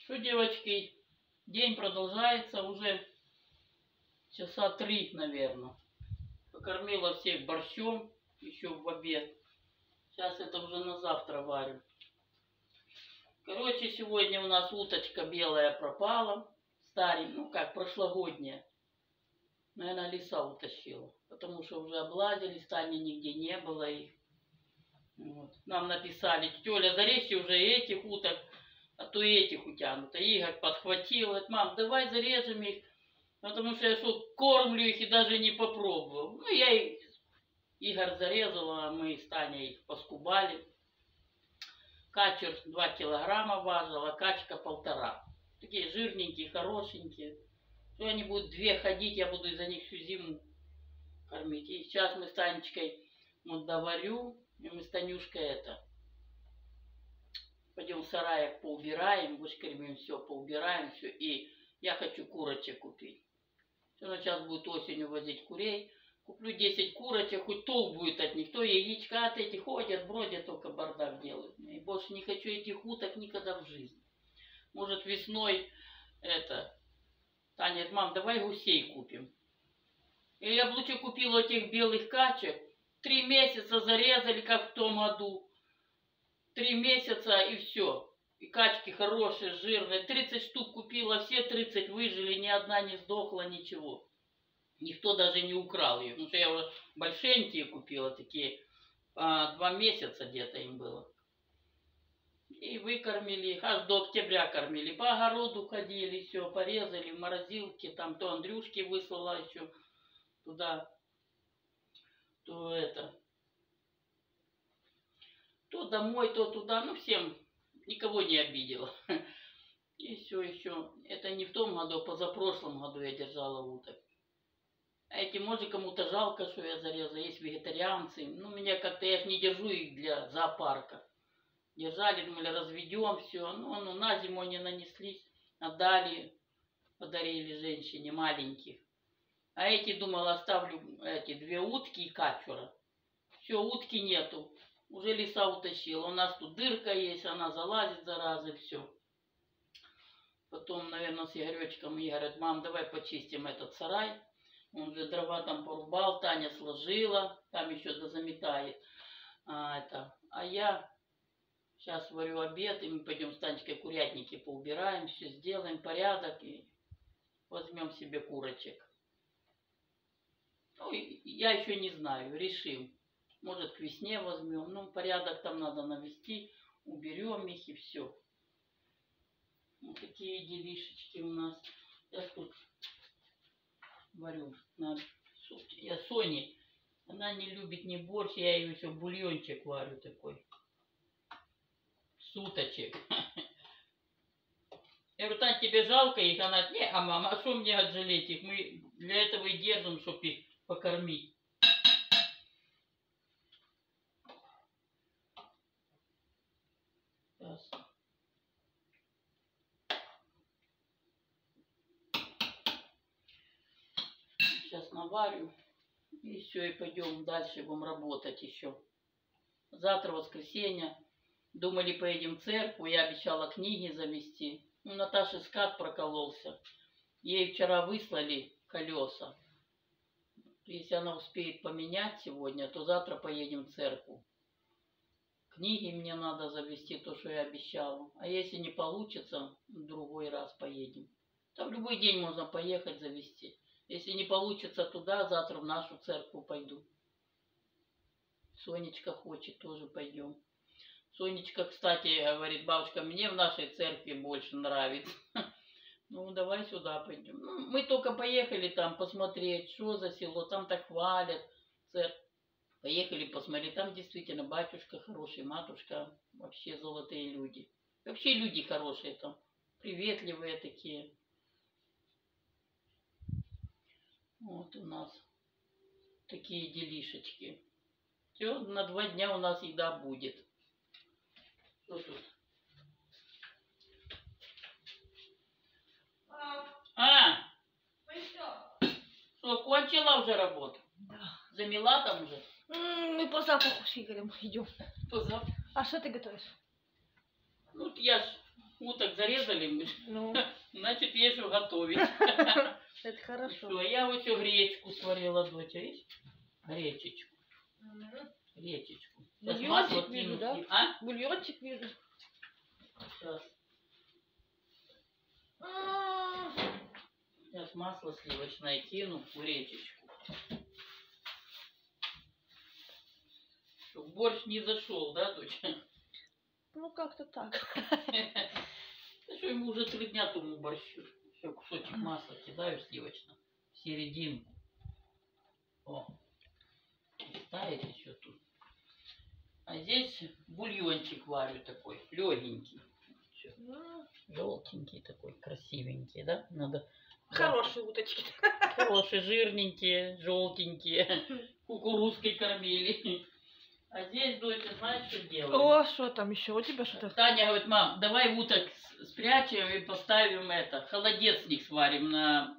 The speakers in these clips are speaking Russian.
Что, девочки, день продолжается уже часа 3, наверное. Покормила всех борщом еще в обед. Сейчас это уже на завтра варю. Короче, сегодня у нас уточка белая пропала. Старенькая, ну как, прошлогодняя. Наверное, лиса утащила. Потому что уже облазили, стани нигде не было их. Вот. Нам написали: Тёля, зарежьте уже этих уток, а то и этих утянут. А Игорь подхватил, говорит: мам, давай зарежем их, потому что я что, кормлю их и даже не попробовал. Ну, я их, Игорь зарезал, а мы с Таней их поскубали. Качер 2 килограмма важил, а качка 1,5. Такие жирненькие, хорошенькие. Что они будут 2 ходить, я буду из-за них всю зиму кормить. И сейчас мы с Танечкой вот доварю, и мы с Танюшкой это... Пойдем в сараях поубираем, вышкармим все, поубираем все. И я хочу курочек купить. Все, сейчас будет осенью возить курей. Куплю 10 курочек, хоть толк будет от них. То яичко от этих ходят, бродят, только бардак делают. И больше не хочу этих уток никогда в жизни. Может, весной это... Таня говорит: мам, давай гусей купим. И я бы лучше купила этих белых качек. 3 месяца зарезали, как в том году. 3 месяца и все. И качки хорошие, жирные. 30 штук купила, все 30 выжили, ни одна не сдохла, ничего. Никто даже не украл ее. Потому что я уже большенькие купила, такие 2 месяца где-то им было. И выкормили их, аж до октября кормили. По огороду ходили, все, порезали в морозилке. Там то Андрюшке выслала еще туда, то это... То домой, то туда, ну всем, никого не обидела. И все еще. Это не в том году, а позапрошлом году я держала уток. А эти, может, кому-то жалко, что я зарезала. Есть вегетарианцы. Ну, меня как-то, я ж не держу их для зоопарка. Держали, думали, разведем все. Ну, на зиму они нанеслись, отдали, подарили женщине маленьких. А эти, думала, оставлю эти 2 утки и качура. Все, утки нету. Уже лиса утащила. У нас тут дырка есть, она залазит, зараза, все. Потом, наверное, с Игоречком Игорь говорит: мам, давай почистим этот сарай. Он же дрова там порубал, Таня сложила, там еще дозаметает. А я сейчас варю обед, и мы пойдем с Танечкой курятники поубираем, все сделаем, порядок, и возьмем себе курочек. Ну, я еще не знаю, решим. Может, к весне возьмем. Ну, порядок там надо навести. Уберем их и все. Вот такие делишечки у нас. Я тут варю. Я Соне. Она не любит ни борщ. Я ее еще бульончик варю такой. Суточек. Я говорю: Тань, тебе жалко их? Она говорит: не, а мама, а что мне отжалеть их? Мы для этого и держим, чтобы их покормить. Сейчас наварю. И все, и пойдем дальше, будем работать еще. Завтра воскресенье. Думали, поедем в церковь. Я обещала книги завести. Ну, Наташе скат прокололся. Ей вчера выслали колеса. Если она успеет поменять сегодня, то завтра поедем в церковь. Книги мне надо завести, то, что я обещала. А если не получится, в другой раз поедем. Там любой день можно поехать завести. Если не получится туда, завтра в нашу церковь пойду. Сонечка хочет, тоже пойдем. Сонечка, кстати, говорит: бабушка, мне в нашей церкви больше нравится. Ну, давай сюда пойдем. Ну, мы только поехали там посмотреть, что за село. Там так хвалят. Поехали посмотреть. Там действительно батюшка хороший, матушка. Вообще золотые люди. Вообще люди хорошие там. Приветливые такие. Вот у нас такие делишечки. Все, на 2 дня у нас еда будет. Что тут? Ну что? Что, кончила уже работу? Да. Замела там уже? Мы по запаху с Игорем идем. По запаху? А что ты готовишь? Ну, я ж Уток зарезали мы, Ну, значит, есть что готовить. это хорошо. Всё, я вот еще гречку сварила, доча, видишь? Гречечку. Гречечку. Сейчас Бульончик масло вижу, кину. да? А? Бульончик вижу. Сейчас. Сейчас масло сливочное кину в гречечку. Чтоб борщ не зашел, да, доча? Ну, как-то так. Да что ему уже 3 дня тому борщу. Все, кусочек масла кидаю сливочно в серединку. О, ставить еще тут. А здесь бульончик варю такой, легенький. Желтенький такой, красивенький, да? Надо. Хорошие уточки. Хорошие, жирненькие, желтенькие. Кукурузкой кормили. А здесь, доча, знаешь, что делаю? О, что там еще? У тебя что-то? Таня говорит, мам, давай уток спрячем и поставим холодец с них сварим на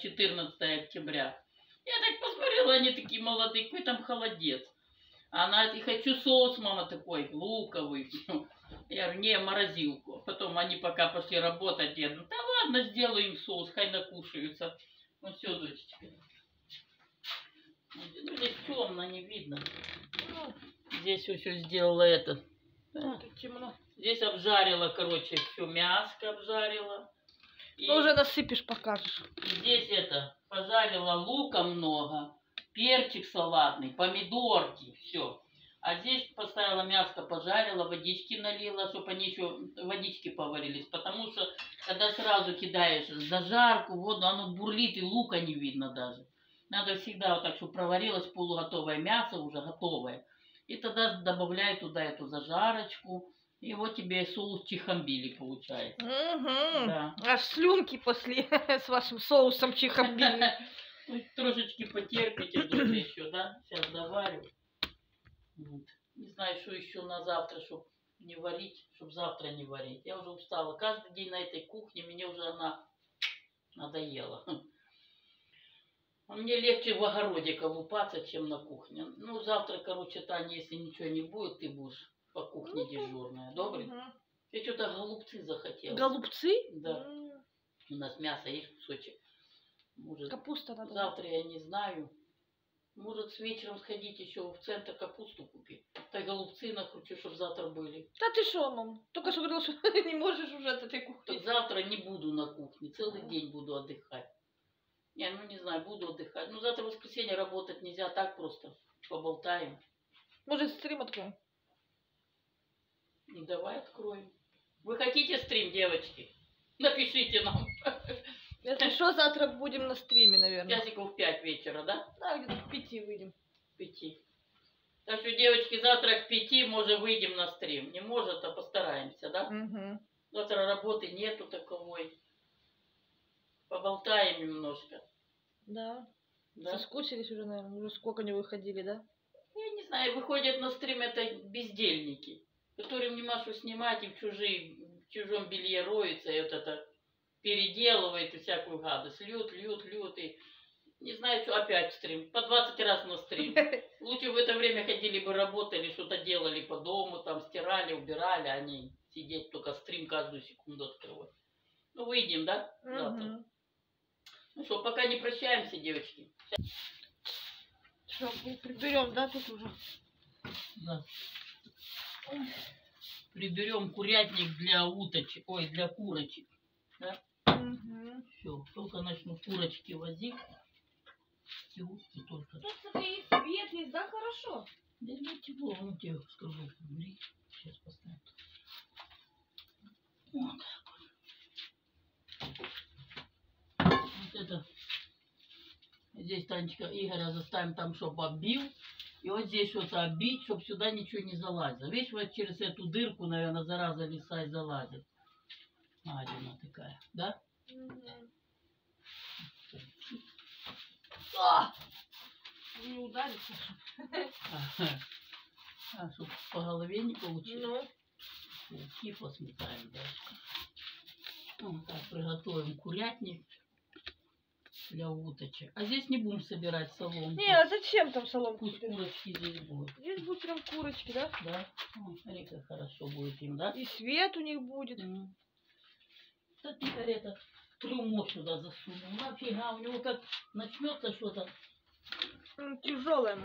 14 октября. Я так посмотрела, они такие молодые, какой там холодец. А она говорит, хочу соус, мама, такой, луковый. Я говорю, не, морозилку. Потом они пока пошли работать, я говорю, да ладно, сделаю им соус, хай накушаются. Ну все, дочечка. Ну, здесь темно, не видно. Здесь все сделала это. Тут темно. Здесь обжарила, короче, все мяско обжарила. И Ну, уже насыпешь, покажешь. здесь пожарила лука много, перчик салатный, помидорки, все. А здесь поставила мяско, пожарила, водички налила, чтобы они еще водички поварились. Потому что, когда сразу кидаешь зажарку, воду, оно бурлит и лука не видно даже. Надо всегда вот так, чтобы проварилось полуготовое мясо, уже готовое. И тогда добавляю туда эту зажарочку. И вот тебе соус чихамбили получается. Угу. Да. Аж слюнки пошли с вашим соусом чихамбили. Ну, трошечки потерпите тоже еще, да? Сейчас доварю. Вот. Не знаю, что еще на завтра, чтобы не варить, чтобы завтра не варить. Я уже устала. Каждый день на этой кухне, мне уже она надоела. А мне легче в огороде колупаться, чем на кухне. Ну, завтра, короче, Таня, если ничего не будет, ты будешь по кухне дежурная. Добрый? Я что-то голубцы захотела. Голубцы? Да. У нас мясо есть кусочек. Может, Капуста надо. завтра я не знаю. Может, с вечером сходить еще в центр капусту купить. Так голубцы накручу, чтобы завтра были. Да ты что, мам? Только что говорила, что не можешь уже от этой кухни. Так завтра не буду на кухне. Целый день буду отдыхать. Не, ну не знаю, буду отдыхать. Ну, завтра в воскресенье работать нельзя, так просто поболтаем. Может, стрим откроем? Ну, давай откроем. Вы хотите стрим, девочки? Напишите нам. Если что, завтра будем на стриме, наверное. Часиков в 5 вечера, да? Да, где-то к 5 выйдем. 5. Так что, девочки, завтра к 5 может выйдем на стрим. Не может, а постараемся, да? Угу. Завтра работы нету таковой. Поболтаем немножко. Да. Да? Соскучились уже, наверное. Уже сколько не выходили, да? Я не знаю, выходят на стрим это бездельники, которым нема что снимать и в чужом белье роются, и вот это переделывает и всякую гадость. Льют и не знаю, что опять стрим. По 20 раз на стрим. Лучше в это время ходили бы, работали, что-то делали по дому, там стирали, убирали, а не сидеть только стрим каждую секунду открывать. Ну, выйдем, да? Завтра. Ну что, пока не прощаемся, девочки. Что, приберем, да, тут уже? Да. Приберем курятник для уточек, ой, для курочек. Да? Все, только начну курочки возить. И утки только. Тут, смотри, свет есть, да, хорошо? Да не тепло, ну тебе скажу, убери. Сейчас поставим. Вот так вот. Вот это. Здесь, Танечка, Игоря заставим там, чтобы оббил. И вот здесь что-то оббить, чтобы сюда ничего не залазило. Видишь, вот через эту дырку, наверное, зараза лиса и залазит. Адина такая, да? Не ударится. А, чтобы по голове не получилось. Ну. Типа сметаем дальше. Вот так, приготовим курятник для уточек. А здесь не будем собирать соломку. Не, а зачем там соломку? Пусть курочки здесь будут. Здесь будут прям курочки, да? Да? О, смотри, как хорошо будет им, да? И свет у них будет. Кстати говоря, это трюмо сюда засунул. Нафига, у него как начнется что-то. Тяжелая.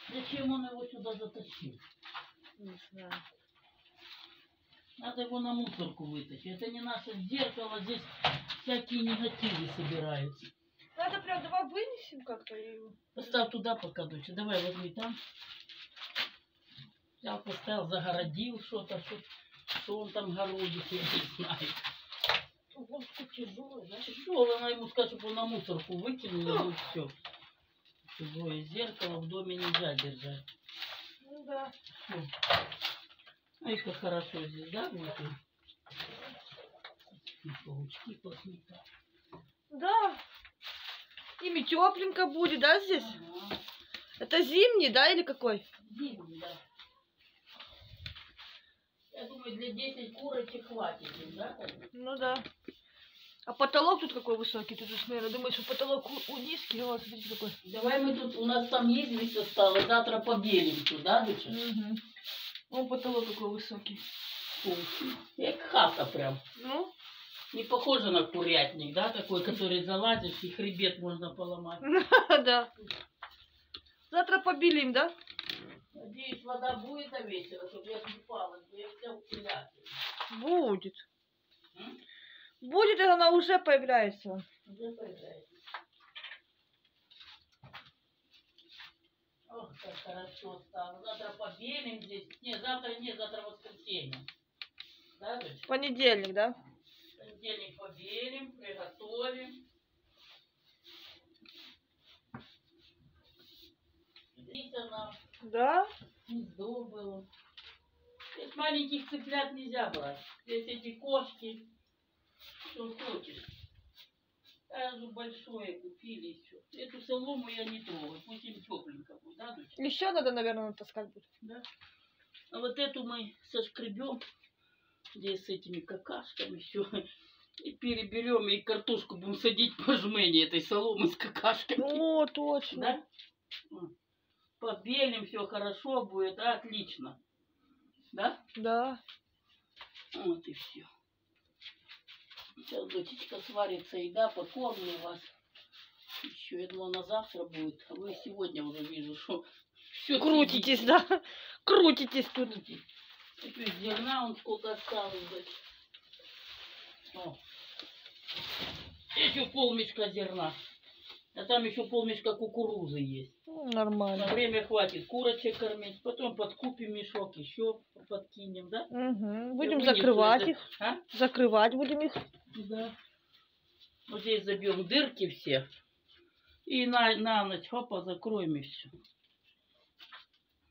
Зачем он его сюда затащил? Не знаю. Надо его на мусорку вытащить. Это не наше зеркало, здесь всякие негативы собираются. Надо прям, давай вынесем как-то его. Поставь туда пока, доча. Давай возьми там. Взял, поставил, загородил что-то, что он там городит, я не знаю. Ложка тяжелая, да? Тяжело, она ему скажет, чтобы он на мусорку выкинул, и все. Чужое зеркало в доме нельзя держать. Ну да. Фу. Ай, как хорошо здесь, да, будет? И паучки посметать. Да. Ими тепленько будет, да, здесь? Ага. Это зимний, да, или какой? Зимний, да. Я думаю, для 10 курочек хватит, да? Ну да. А потолок тут какой высокий? Тут же, наверное, думаешь, что потолок низкий? Вот, смотрите, какой. Давай мы тут, у нас там есть весь осталось, завтра побелим туда, доча? Угу. Вон потолок какой высокий. Как хата прям. Ну? Не похоже на курятник, да, такой, который залазишь, и хребет можно поломать. Да. Завтра побелим, да? Надеюсь, вода будет до вечера, чтобы я купалась, я вся в курятнике. Будет. М? Будет, она уже появляется. Где появляется? Ох, как хорошо стало. Завтра побелим здесь. Нет, завтра воскресенье. Да, дочь? Понедельник, да? В понедельник побелим, приготовим. Здесь она, Да? гнездо было. Здесь маленьких цыплят нельзя брать. Здесь эти кошки, что хочешь. Даже большое купили еще. Эту солому я не трогаю, пусть им тепленько будет, да, дочь? Еще надо, наверное, натаскать будет. Да. А вот эту мы сошкребем, здесь с этими какашками все, и переберем, и картошку будем садить по жмени этой соломы с какашками. О, точно. Да? Побелим, все хорошо будет, отлично. Да? Да. Вот и все. Сейчас дочечка сварится еда, покормлю вас. Еще, я думала, на завтра будет. А вы сегодня уже вижу, что все Крутитесь, да? Крутитесь тут. Теперь зерна он сколько осталось. О. Еще полмешка зерна. А там еще полмешка кукурузы есть. Нормально. На время хватит курочек кормить. Потом подкупим мешок, еще подкинем, да? Угу. Я Будем вынесу закрывать это. их. А? Закрывать будем их. Да. Вот здесь забьем дырки все. И на ночь, хопа, закроем и все.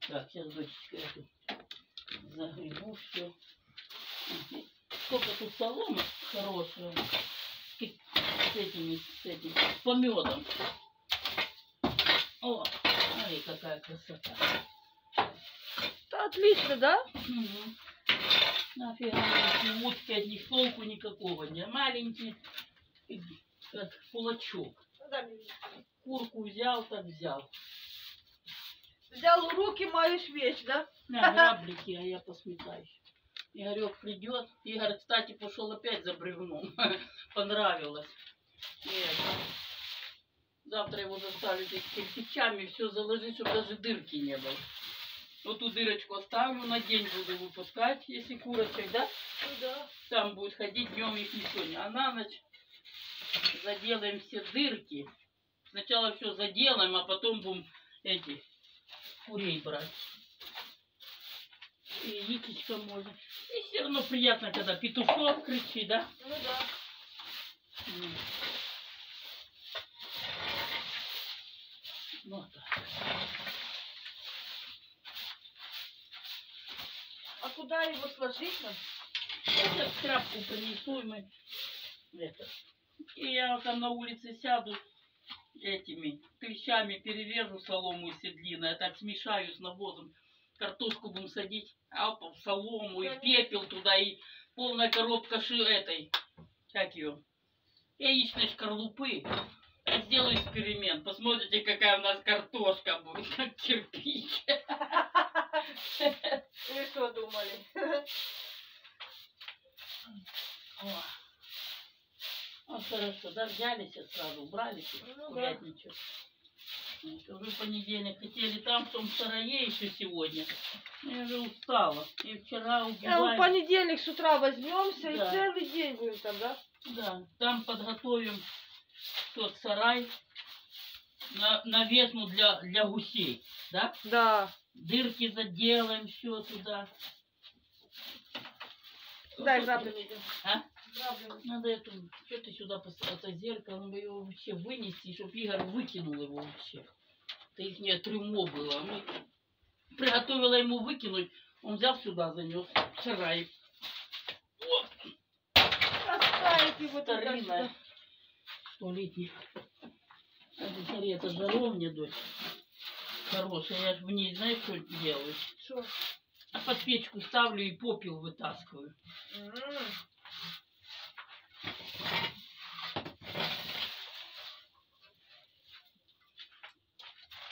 Так, сейчас, дочечка, я тут загребу все. Сколько тут соломы хорошего. С этим, с помедом. О, смотри, какая красота. Да, отлично, да? Угу. Нафига эти утки, от них толку никакого нет. Маленький, как кулачок. Курку взял, так взял. Взял в руки, маешь вещь, да? На граблики, а я посметаю. Игорек придет. Игорь, кстати, пошел опять за бревном. Понравилось. Нет. Завтра его заставлю здесь кирпичами все заложить, чтобы даже дырки не было. Вот ту дырочку оставлю, на день буду выпускать, если курочек, да? Ну да. Там будет ходить, днем их никто не. А на ночь заделаем все дырки. Сначала все заделаем, а потом будем эти курей брать. И яичко можно. И все равно приятно, когда петушок кричит, да? Ну да. Вот так. А куда его сложить нам? Я тряпку принесу, и мы это. И я там на улице сяду этими клещами, перережу солому седлиной, так смешаю с навозом. Картошку будем садить, а в солому, и пепел туда, и полная коробка этой, как ее, яичной шкарлупы. Сделаю эксперимент. Посмотрите, какая у нас картошка будет, как кирпич. Вы что думали? О, хорошо, да, взялись и сразу убрались, и Ну гулять да. ничего. Вы в понедельник хотели там, в том сарае еще сегодня. Я уже устала. И вчера А в убивали. понедельник с утра возьмемся и Да. целый день будем там, да? Да, там подготовим тот сарай на весну для гусей, да? Да. Дырки заделаем, все туда. Дай Вот грабли это- найдем. А? Грабли. Надо эту, что ты сюда поставил, это зеркало, надо его вообще вынести, чтобы Игорь выкинул его вообще. Это их не трюмо было. Мы приготовила ему выкинуть, он взял сюда, занес в сарай. Оставить его Старинная, туда-сюда. столетняя. Это, смотри, это жаровня, дочь. Хорошая, я ж в ней, знаешь, что делаю? Что? А под печку ставлю и попел вытаскиваю.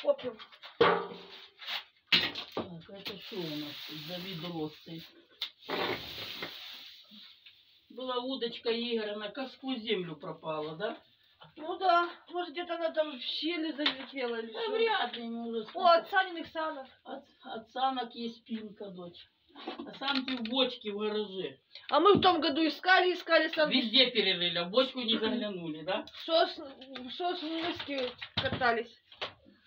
Попил. Так, это что у нас тут за ведро стоит? Была удочка Игоря, она как сквозь землю пропала, да? Ну да, может где-то она там в щели залетела или Да что. вряд ли, может. О, от Саниных санок. От санок есть спинка, дочь. А самки в бочке в гараже. А мы в том году искали санки. Везде перерыли, а в бочку не заглянули, да? Что с мыски катались?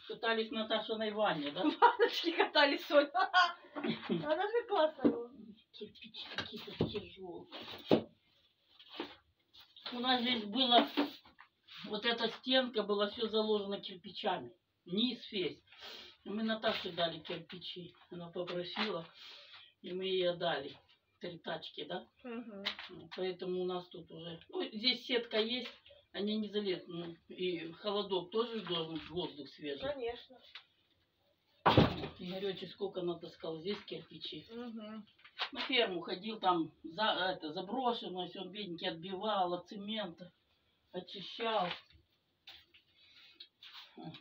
Катались на Наташиной ванне, да? Ванночки катались, Соня. Она же классная была. Кирпичи какие-то тяжелые. У нас здесь было, вот эта стенка была все заложена кирпичами. Низ весь. И мы Наташе дали кирпичи. Она попросила, и мы ей отдали. 3 тачки, да? Угу. Поэтому у нас тут уже... Ну, здесь сетка есть, они не залезут. Ну, и холодок тоже должен быть, воздух свежий. Конечно. Игорёчек сколько натаскал здесь кирпичи. Угу. На ферму ходил, там заброшенность, он бедненький отбивал от цемента, очищал. Вот.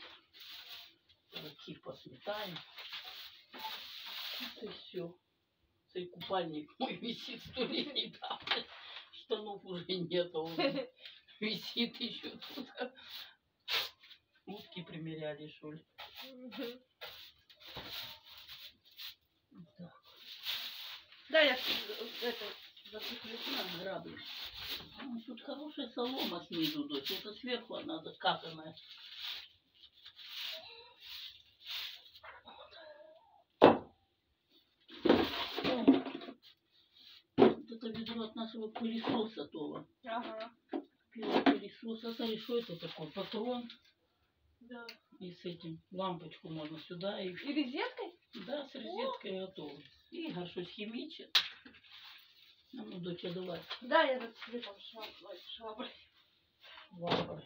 Таких посметаем. Вот и все. Цей купальник мой висит 100-летней давности. Штанов уже нету, он висит еще тут. Утки примеряли, что ли. Так. Да, я это засыплю. На, грабли. Ну, тут хорошая солома снизу, дочь. Это сверху она закатанная. Вот это ведро от нашего пылесоса того. Ага. Купила пылесос. А смотри, что это такое? Патрон. Да. И с этим лампочку можно сюда. И... И резеткой? Да, с розеткой готовы. И что-то химичит. А ну, доча, давай. Да, я зацеплю там шваброй. Шваброй.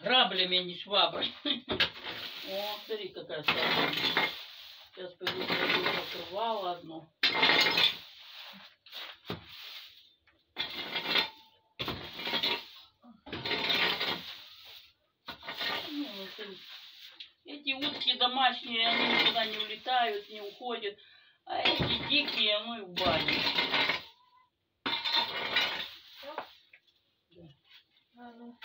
Граблями, не шваброй. О, смотри, какая солома. Сейчас пойду покрывало одно. Ну, вот эти утки домашние, они никуда не улетают, не уходят. А эти дикие, ну и в бане. А, ну.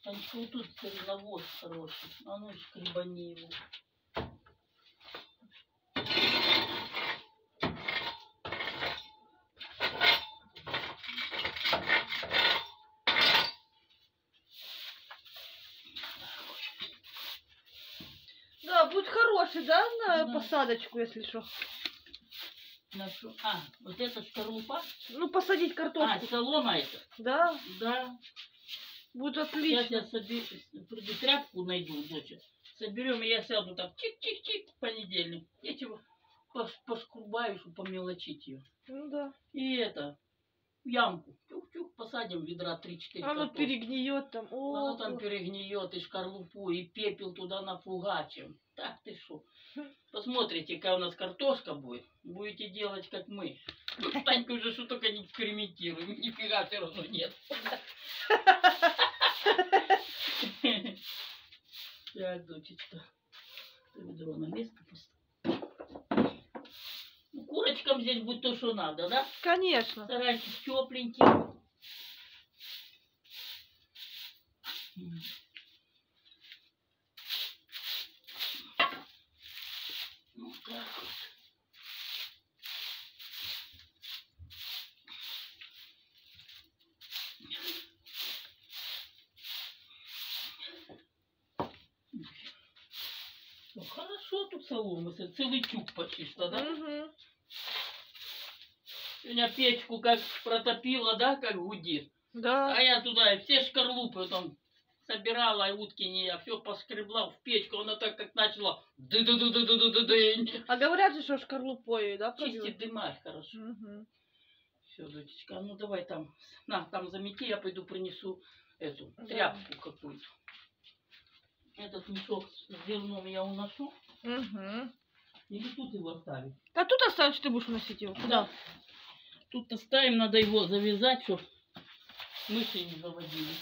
Танечка, вот тут навоз хороший. А ну, шкребани его. Да, будет хороший, да, на Да. посадочку, если что. А, вот это шкарлупа? Ну, посадить А, картошку. солома это? Да, Да. будет Сейчас отлично. я приду, тряпку найду, доча. Соберем, и я сяду так, чик-чик-чик, в понедельник. Я чего пошкрубаю, чтобы помелочить ее. Ну да. И это, в ямку. Чух-чух, посадим ведра 3-4 Оно картошки. перегниет там. Оно О, там перегниет, и шкарлупу, и пепел туда нафугачим. Так ты шо? Посмотрите, какая у нас картошка будет. Будете делать, как мы. Танька уже что только не экспериментируем. Нифига все равно нет. Так, дочечка. Ведро на место поставь. Ну, курочкам здесь будет то, что надо, да? конечно. Старайтесь тепленький. Вот так вот. Ну, хорошо тут соломы, целый тюк почти что, да? Угу. Сегодня печку как протопила, да, как гудит. Да. А я туда все шкарлупы там собирала, и утки не я все поскребла в печку, она так как начала ды-ды-ды-ды-ды-ды-ды. А говорят же, что шкарлупой, да, Чистит дымать хорошо. Угу. Все, дочечка, ну давай там, на, там замети, я пойду принесу эту Да. тряпку какую-то. Этот мешок с зерном я уношу. Угу. Или тут его оставить? А тут оставишь, ты будешь уносить его? Да. Тут оставим, надо его завязать, чтобы мыши не заводили.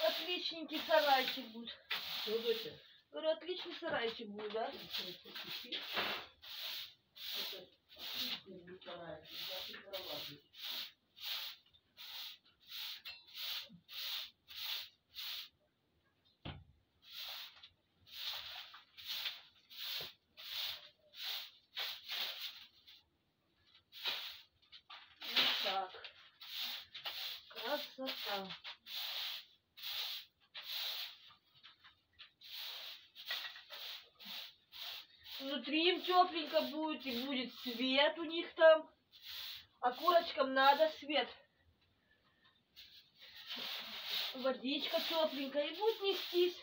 Отличненький сарайчик будет. Что, доча? Говорю, отличный сарайчик будет, да? Вот так. Красота. Внутри им тепленько будет, и будет свет у них там. А курочкам надо свет. Водичка тепленькая, и будет нестись.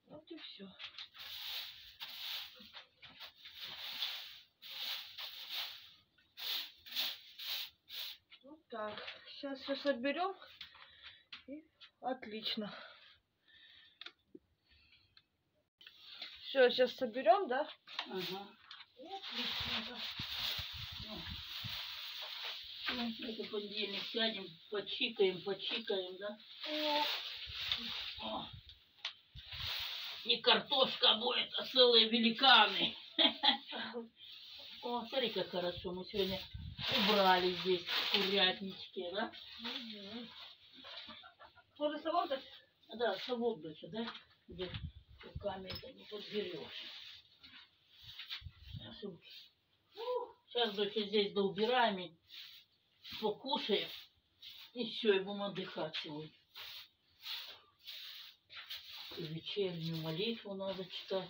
Вот и все. Вот так. Сейчас все соберем. И отлично. Все, сейчас соберем, да? Ага. И отлично. Ну, это понедельник сядем, почикаем, да? Ну, О. Не картошка будет, а целые великаны. О, смотри, как хорошо. Мы сегодня убрали здесь курятнички, да? угу. Можно совок дать? Да, совок, доча, да? Где руками это не подберешь. Сейчас, доча, здесь доубираем и покушаем. И все, и будем отдыхать сегодня. И вечернюю молитву надо читать.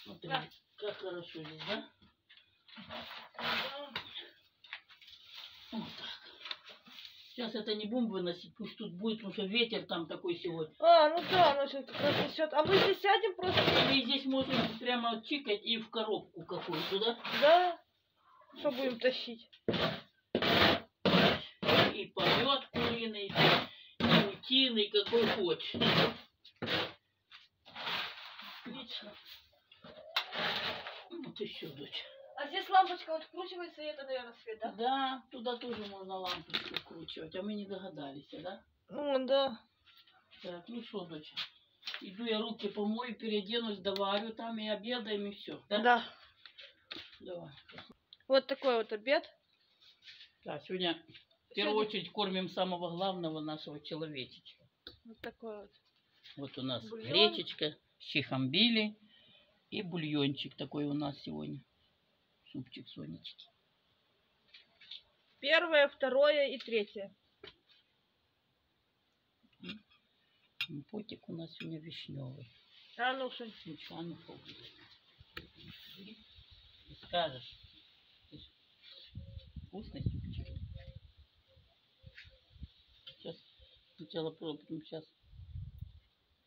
Смотри, Да. как хорошо здесь, да? Вот так. Сейчас это не будем выносить, пусть тут будет, потому что ветер там такой сегодня. А, ну да, ну сейчас как раз несет. А мы здесь сядем просто. И здесь можем прямо чикать и в коробку какую-то, да? Да. Что будем тащить? И помет куриный, и утиный, какой хочешь. Отлично. Вот еще, дочь. А здесь лампочка вот вкручивается, и это, наверное, свет, да? Да, туда тоже можно лампочку вкручивать, а мы не догадались, да? Ну, да. Так, ну что, дочь, иду я руки помою, переоденусь, доварю там и обедаем, и все. Да? Да. Давай. Вот такой вот обед. Да, сегодня в первую очередь кормим самого главного нашего человечечка. Вот такой вот. Вот у нас Бульон. гречечка, щихамбили и бульончик такой у нас сегодня. Супчик Сонечки. Первое, второе и третье. Компотик у нас сегодня вишневый. А ну что? А ну попробуй. Скажешь. Вкусный супчик. Сейчас сначала пробуем. Сейчас.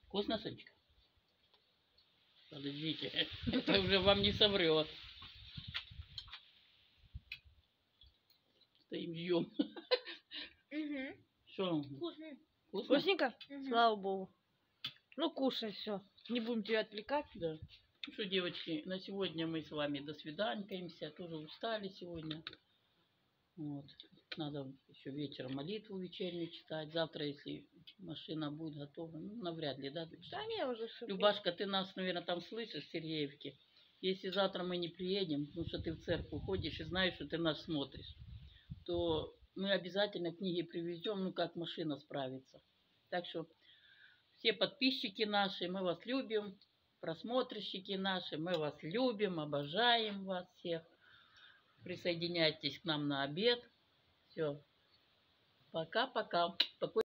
Вкусно, Сонечка? Подождите. Это уже вам не соврет. Стоим, ждем. Угу. Что? Вкусный. Вкусно? Вкусненько? Слава богу. Ну, кушай, все. Не будем тебя отвлекать. Да. Ну что, девочки, на сегодня мы с вами до свиданькаемся. Тоже устали сегодня. Вот. Надо еще вечером молитву вечернюю читать. Завтра, если машина будет готова, ну, навряд ли, да, Любашка? Да не, уже все. Любашка, ты нас, наверное, там слышишь, в Сергеевке. Если завтра мы не приедем, потому что ты в церковь ходишь и знаешь, что ты нас смотришь, то мы обязательно книги привезем, ну, как машина справится. Так что все подписчики наши, мы вас любим, просмотрщики наши, мы вас любим, обожаем вас всех. Присоединяйтесь к нам на обед. Все. Пока-пока.